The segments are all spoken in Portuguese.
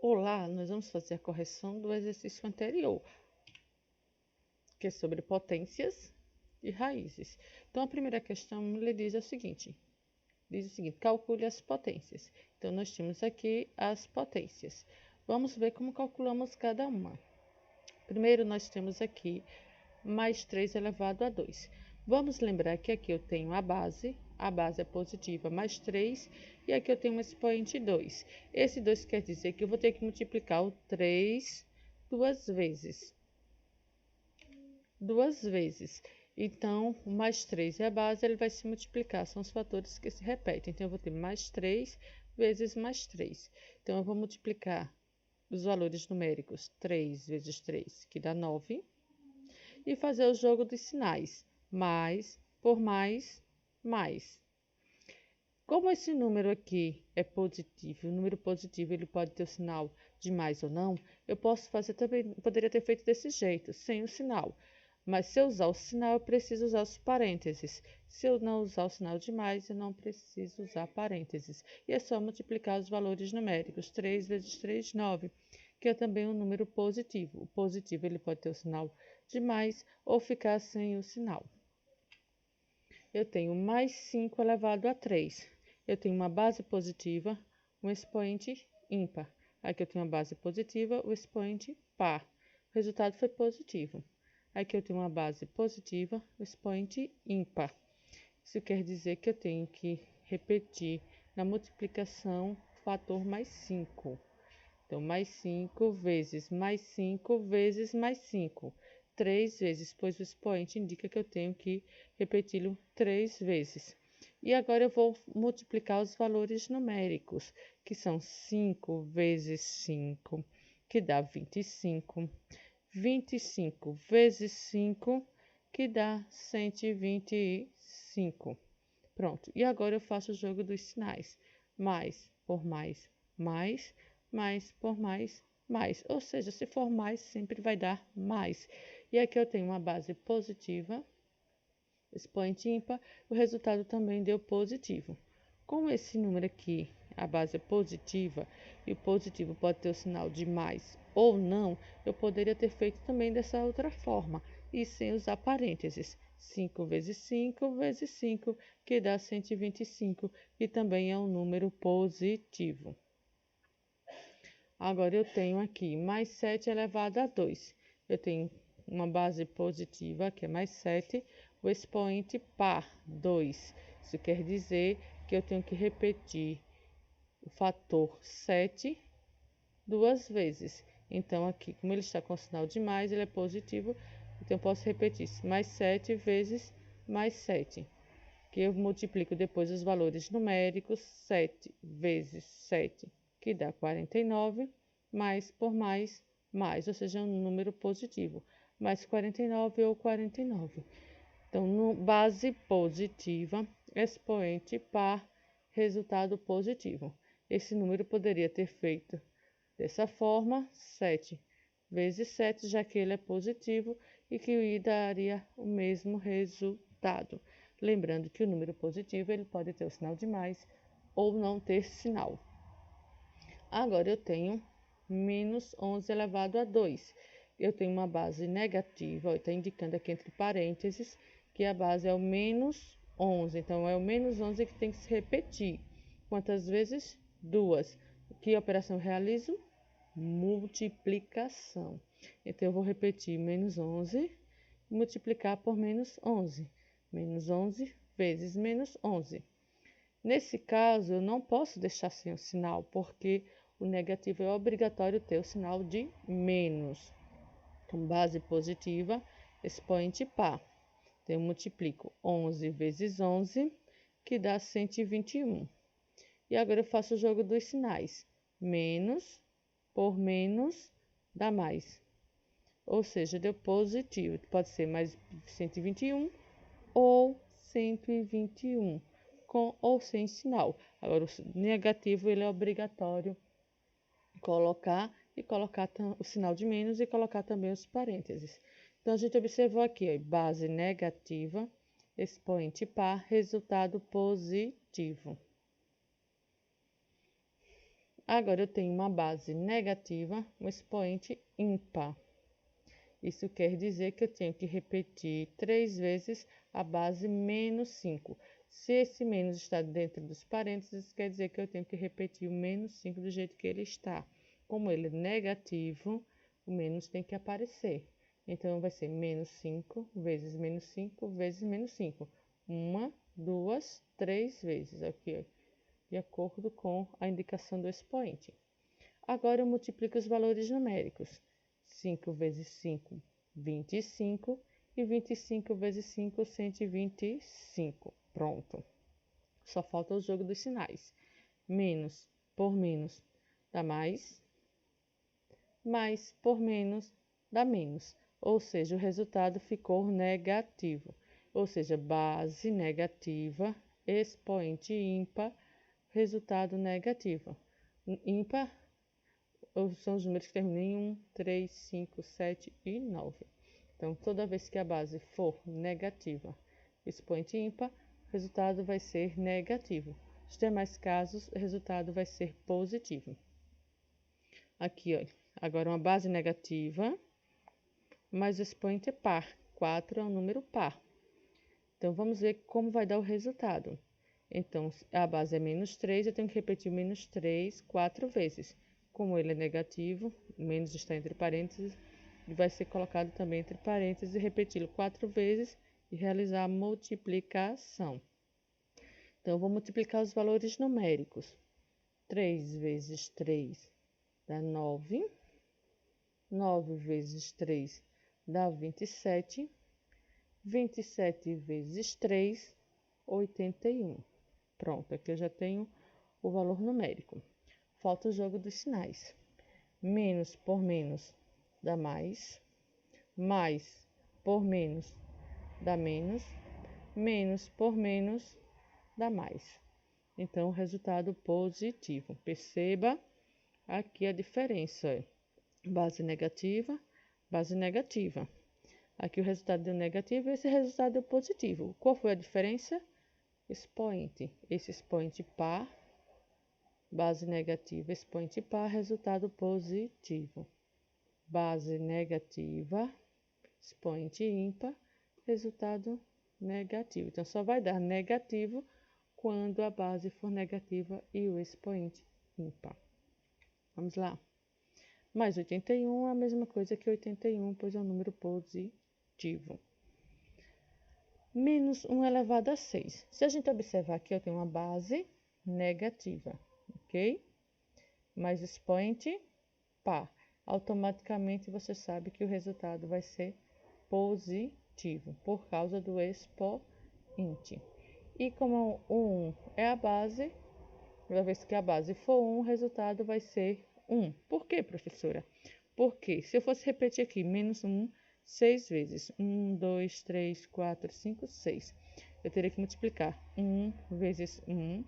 Olá, nós vamos fazer a correção do exercício anterior, que é sobre potências e raízes. Então, a primeira questão lhe diz o seguinte, calcule as potências. Então, nós temos aqui as potências. Vamos ver como calculamos cada uma. Primeiro, nós temos aqui mais 3 elevado a 2. Vamos lembrar que aqui eu tenho a base é positiva, mais 3, e aqui eu tenho um expoente 2. Esse 2 quer dizer que eu vou ter que multiplicar o 3 duas vezes. Então, o mais 3 é a base, ele vai se multiplicar, são os fatores que se repetem. Então, eu vou ter mais 3 vezes mais 3. Então, eu vou multiplicar os valores numéricos 3 vezes 3, que dá 9. E fazer o jogo dos sinais, mais por mais, mais. Como esse número aqui é positivo, o número positivo ele pode ter o sinal de mais ou não, eu posso fazer também, poderia ter feito desse jeito, sem o sinal. Mas se eu usar o sinal, eu preciso usar os parênteses. Se eu não usar o sinal de mais, eu não preciso usar parênteses. E é só multiplicar os valores numéricos. 3 vezes 3, 9, que é também um número positivo. O positivo ele pode ter o sinal de mais ou ficar sem o sinal. Eu tenho mais 5 elevado a 3. Eu tenho uma base positiva, um expoente ímpar. Aqui eu tenho uma base positiva, o expoente par. O resultado foi positivo. Aqui eu tenho uma base positiva, o expoente ímpar. Isso quer dizer que eu tenho que repetir na multiplicação o fator mais 5. Então, mais 5 vezes mais 5 vezes mais 5. 3 vezes, pois o expoente indica que eu tenho que repeti-lo 3 vezes. E agora eu vou multiplicar os valores numéricos, que são 5 vezes 5, que dá 25. 25 vezes 5, que dá 125. Pronto. E agora eu faço o jogo dos sinais. Mais por mais, mais por mais, mais. Ou seja, se for mais, sempre vai dar mais. E aqui eu tenho uma base positiva, expoente ímpar, o resultado também deu positivo. Com esse número aqui, a base é positiva, e o positivo pode ter o sinal de mais ou não, eu poderia ter feito também dessa outra forma, e sem usar parênteses. 5 vezes 5 vezes 5, que dá 125, e também é um número positivo. Agora, eu tenho aqui mais 7 elevado a 2. Eu tenho uma base positiva, que é mais 7, o expoente par, 2. Isso quer dizer que eu tenho que repetir o fator 7 duas vezes. Então, aqui, como ele está com sinal de mais, ele é positivo, então eu posso repetir mais 7 vezes mais 7, que eu multiplico depois os valores numéricos, 7 vezes 7, que dá 49, mais por mais, ou seja, um número positivo, mais 49 ou 49. Então, base positiva, expoente par, resultado positivo. Esse número poderia ter feito dessa forma, 7 vezes 7, já que ele é positivo e que daria o mesmo resultado. Lembrando que o número positivo ele pode ter o sinal de mais ou não ter sinal. Agora eu tenho menos 11 elevado a 2. Eu tenho uma base negativa, está indicando aqui entre parênteses que a base é o menos 11. Então, é o menos 11 que tem que se repetir. Quantas vezes? 2. Que operação eu realizo? Multiplicação. Então, eu vou repetir menos 11 e multiplicar por menos 11. Menos 11 vezes menos 11. Nesse caso, eu não posso deixar sem o sinal, porque o negativo é obrigatório ter o sinal de menos. Então, base positiva, expoente par. Então, eu multiplico 11 vezes 11, que dá 121. E agora eu faço o jogo dos sinais. Menos por menos dá mais. Ou seja, deu positivo. Pode ser mais 121 ou 121, com ou sem sinal. Agora, o negativo ele é obrigatório colocar o sinal de menos e colocar também os parênteses. Então, a gente observou aqui, ó, base negativa, expoente par, resultado positivo. Agora eu tenho uma base negativa, um expoente ímpar. Isso quer dizer que eu tenho que repetir 3 vezes a base menos 5. Se esse menos está dentro dos parênteses, quer dizer que eu tenho que repetir o menos 5 do jeito que ele está. Como ele é negativo, o menos tem que aparecer. Então, vai ser menos 5 vezes menos 5 vezes menos 5. 1, 2, 3 vezes, aqui, ó, de acordo com a indicação do expoente. Agora, eu multiplico os valores numéricos. 5 vezes 5, 25. E 25 vezes 5, 125. Pronto. Só falta o jogo dos sinais. Menos por menos dá mais. Mais por menos dá menos. Ou seja, o resultado ficou negativo. Ou seja, base negativa, expoente ímpar, resultado negativo. Ímpar são os números que terminam em 1, 3, 5, 7 e 9. Então, toda vez que a base for negativa, expoente ímpar, o resultado vai ser negativo. Nos demais casos, o resultado vai ser positivo. Aqui, ó, agora uma base negativa, mas o expoente é par. 4 é um número par. Então, vamos ver como vai dar o resultado. Então, a base é menos 3, eu tenho que repetir menos 3 4 vezes. Como ele é negativo, o menos está entre parênteses, ele vai ser colocado também entre parênteses e repeti-lo 4 vezes e realizar a multiplicação. Então, eu vou multiplicar os valores numéricos. 3 vezes 3 dá 9. 9 vezes 3 dá 27. 27 vezes 3, 81. Pronto, aqui eu já tenho o valor numérico. Falta o jogo dos sinais. Menos por menos dá mais. Mais por menos dá menos. Menos por menos dá mais. Então, o resultado positivo. Perceba aqui a diferença. Base negativa, base negativa. Aqui o resultado deu negativo e esse resultado deu positivo. Qual foi a diferença? Expoente. Esse expoente par, base negativa, expoente par, resultado positivo. Base negativa, expoente ímpar, resultado negativo. Então, só vai dar negativo quando a base for negativa e o expoente ímpar. Vamos lá. Mais 81 é a mesma coisa que 81, pois é um número positivo. Menos 1 elevado a 6. Se a gente observar aqui, eu tenho uma base negativa, ok? Mais expoente par. Automaticamente você sabe que o resultado vai ser positivo, por causa do expoente. E como o 1 é a base, toda vez que a base for 1, o resultado vai ser 1. Por quê, professora? Porque se eu fosse repetir aqui, menos 1, 6 vezes. 1, 2, 3, 4, 5, 6. Eu teria que multiplicar. 1 vezes 1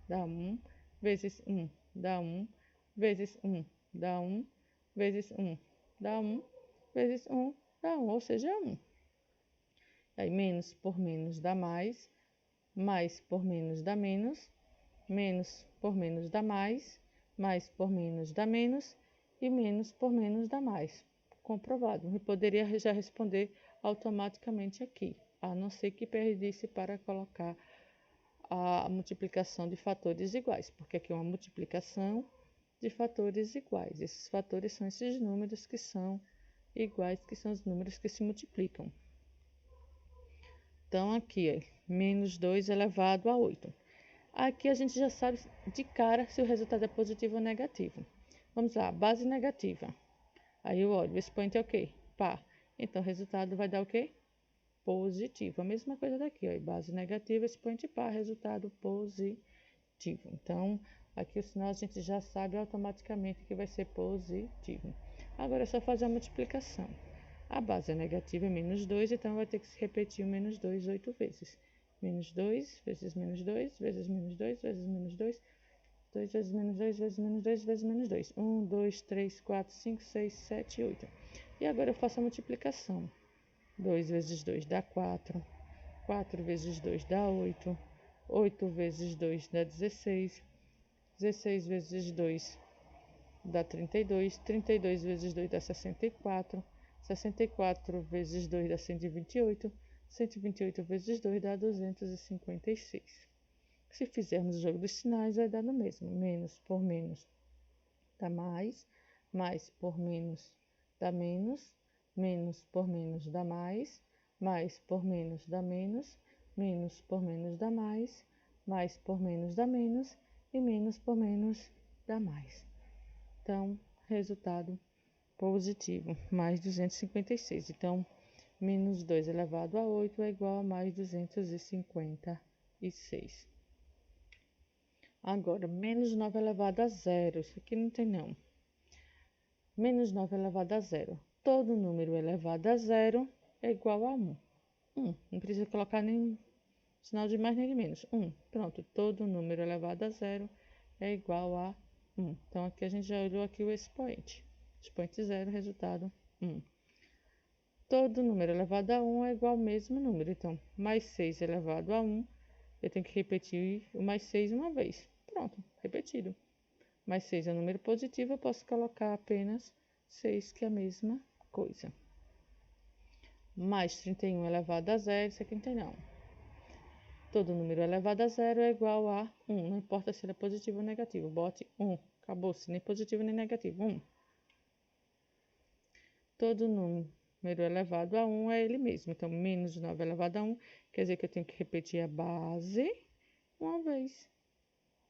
dá 1, vezes 1 dá 1, vezes 1 dá 1, vezes 1 dá 1, vezes 1 dá 1, ou seja, 1. Aí, menos por menos dá mais por menos dá menos por menos dá mais por menos dá menos, e menos por menos dá mais. Comprovado. Eu poderia já responder automaticamente aqui, a não ser que perdesse para colocar a multiplicação de fatores iguais, porque aqui é uma multiplicação de fatores iguais. Esses fatores são esses números que são iguais, que são os números que se multiplicam. Então, aqui, ó, menos 2 elevado a 8. Aqui a gente já sabe de cara se o resultado é positivo ou negativo. Vamos lá, base negativa. Aí eu olho, o expoente é o quê? Par. Então, o resultado vai dar o quê? Positivo. A mesma coisa daqui, ó, base negativa, expoente par, resultado positivo. Então, aqui o sinal a gente já sabe automaticamente que vai ser positivo. Agora é só fazer a multiplicação. A base é negativa é menos 2, então vai ter que se repetir o menos 2 8 vezes. Menos 2 vezes menos 2, vezes menos 2, vezes menos 2, 2 vezes menos 2, vezes menos 2, vezes menos 2. 1, 2, 3, 4, 5, 6, 7, 8. E agora eu faço a multiplicação. 2 vezes 2 dá 4. 4 vezes 2 dá 8. 8 vezes 2 dá 16. 16 vezes 2 dá 32. 32 vezes 2 dá 64. 64 vezes 2 dá 128. 128 vezes 2 dá 256. Se fizermos o jogo dos sinais, vai dar no mesmo. Menos por menos dá mais. Mais por menos dá menos. Menos por menos dá mais. Mais por menos dá menos. Menos por menos dá mais. Mais por menos dá menos. E menos por menos dá mais. Então, resultado positivo, mais 256. Então, menos 2 elevado a 8 é igual a mais 256. Agora, menos 9 elevado a zero. Isso aqui não tem não. Menos 9 elevado a zero. Todo número elevado a zero é igual a 1. Não precisa colocar nem sinal de mais nem de menos. 1. Pronto. Todo número elevado a zero é igual a 1. Então, aqui a gente já olhou aqui o expoente. Expoente 0, resultado 1. Todo número elevado a 1 é igual ao mesmo número. Então, mais 6 elevado a 1, eu tenho que repetir o mais 6 uma vez. Pronto, repetido. Mais 6 é um número positivo, eu posso colocar apenas 6, que é a mesma coisa. Mais 31 elevado a 0, isso aqui não tem não. Todo número elevado a 0 é igual a 1. Não importa se ele é positivo ou negativo. Bote 1. Acabou-se. Nem positivo nem negativo. 1. Todo número elevado a 1 é ele mesmo. Então, menos 9 elevado a 1 quer dizer que eu tenho que repetir a base uma vez.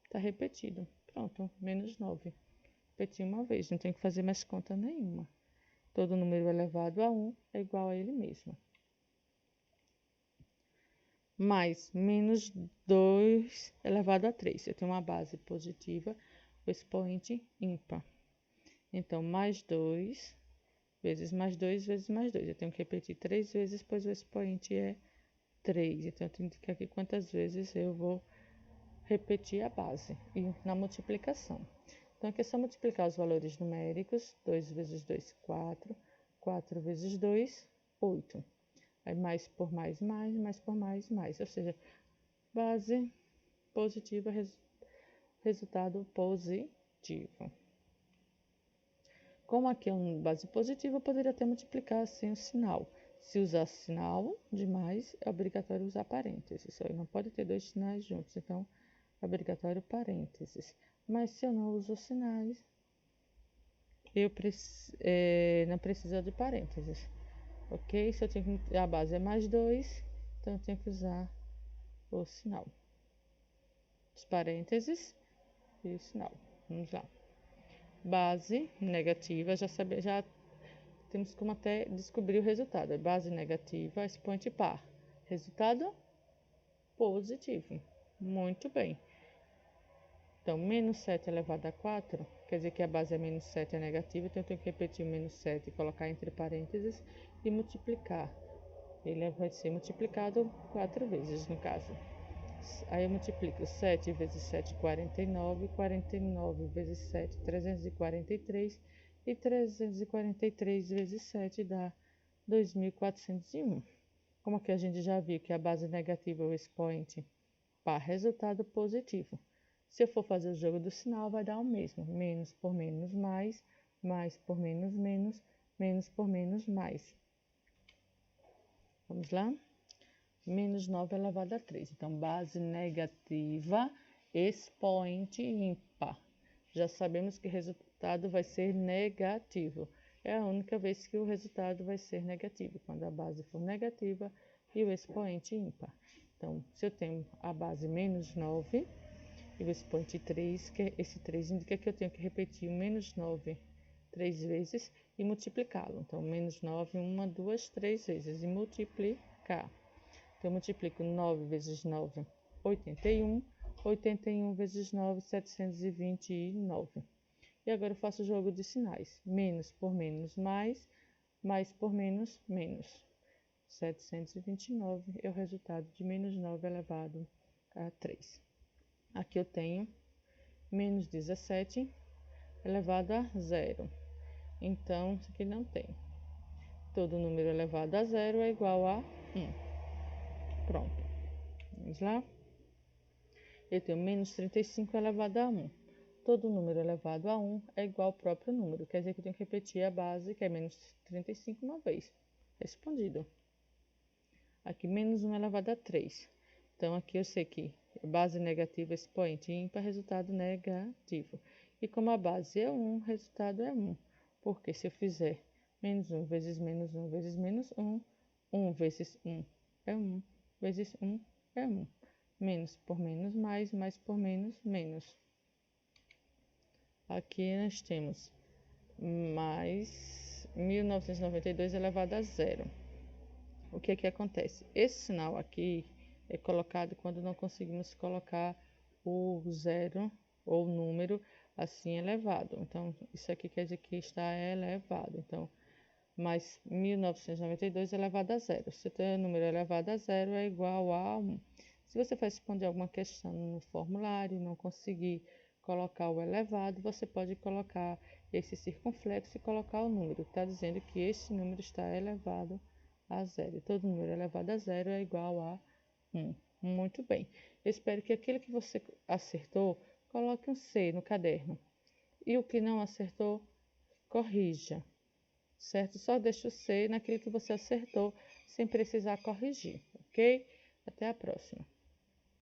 Está repetido. Pronto, menos 9. Repeti uma vez, não tenho que fazer mais conta nenhuma. Todo número elevado a 1 é igual a ele mesmo. Mais menos 2 elevado a 3. Eu tenho uma base positiva, o expoente ímpar. Então, mais 2 vezes mais 2 vezes mais 2. Eu tenho que repetir 3 vezes, pois o expoente é 3. Então, eu tenho que indicar aqui quantas vezes eu vou repetir a base. E na multiplicação. Então, aqui é só multiplicar os valores numéricos. 2 vezes 2, 4. 4 vezes 2, 8. Aí, mais por mais, mais por mais. Ou seja, base positiva, resultado positivo. Como aqui é uma base positiva, eu poderia até multiplicar sem o sinal. Se usar sinal de mais, é obrigatório usar parênteses. Aí não pode ter dois sinais juntos, então é obrigatório parênteses. Mas se eu não uso sinais, eu não precisa de parênteses. Ok? Se eu tenho que, a base é mais 2, então eu tenho que usar o sinal. Os parênteses e o sinal. Vamos lá. Base negativa, já temos como até descobrir o resultado. É base negativa, expoente par. Resultado positivo. Muito bem. Então, menos 7 elevado a 4, quer dizer que a base é menos 7 é negativa, então eu tenho que repetir o menos 7 e colocar entre parênteses e multiplicar. Ele vai ser multiplicado 4 vezes, no caso. Aí eu multiplico 7 vezes 7, 49. 49 vezes 7, 343. E 343 vezes 7 dá 2.401. Como aqui a gente já viu que a base negativa é o expoente par, resultado positivo. Se eu for fazer o jogo do sinal, vai dar o mesmo. Menos por menos mais. Mais por menos menos. Menos por menos mais. Vamos lá? Menos 9 elevado a 3. Então, base negativa, expoente ímpar. Já sabemos que o resultado vai ser negativo. É a única vez que o resultado vai ser negativo, quando a base for negativa e o expoente ímpar. Então, se eu tenho a base menos 9 e o expoente 3, que esse 3 indica que eu tenho que repetir o menos 9 3 vezes e multiplicá-lo. Então, menos 9, 1, 2, 3 vezes e multiplicar. Então, eu multiplico 9 vezes 9, 81. 81 vezes 9, 729. E agora eu faço o jogo de sinais. Menos por menos mais. Mais por menos menos. 729 é o resultado de menos 9 elevado a 3. Aqui eu tenho menos 17 elevado a 0. Então, isso aqui não tem. Todo número elevado a 0 é igual a 1. Pronto. Vamos lá. Eu tenho menos 35 elevado a 1. todo número elevado a 1 é igual ao próprio número. Quer dizer que eu tenho que repetir a base, que é menos 35, uma vez. Respondido. Aqui, menos 1 elevado a 3. Então, aqui eu sei que base negativa, expoente ímpar, resultado negativo. E como a base é 1, o resultado é 1. Porque se eu fizer menos 1 vezes menos 1 vezes menos 1, 1 vezes 1 é 1, vezes 1 é 1. Menos por menos, mais por menos, menos. Aqui nós temos mais 1992 elevado a zero. O que é que acontece? Esse sinal aqui é colocado quando não conseguimos colocar o zero ou o número assim elevado. Então, isso aqui quer dizer que está elevado. Então, mais 1992 elevado a zero. Se o teu número elevado a zero é igual a 1. Se você for responder alguma questão no formulário e não conseguir colocar o elevado, você pode colocar esse circunflexo e colocar o número. Está dizendo que esse número está elevado a zero. E todo número elevado a zero é igual a 1. Muito bem. Eu espero que aquilo que você acertou, coloque um C no caderno. E o que não acertou, corrija. Certo? Só deixa o C naquilo que você acertou, sem precisar corrigir, ok? Até a próxima.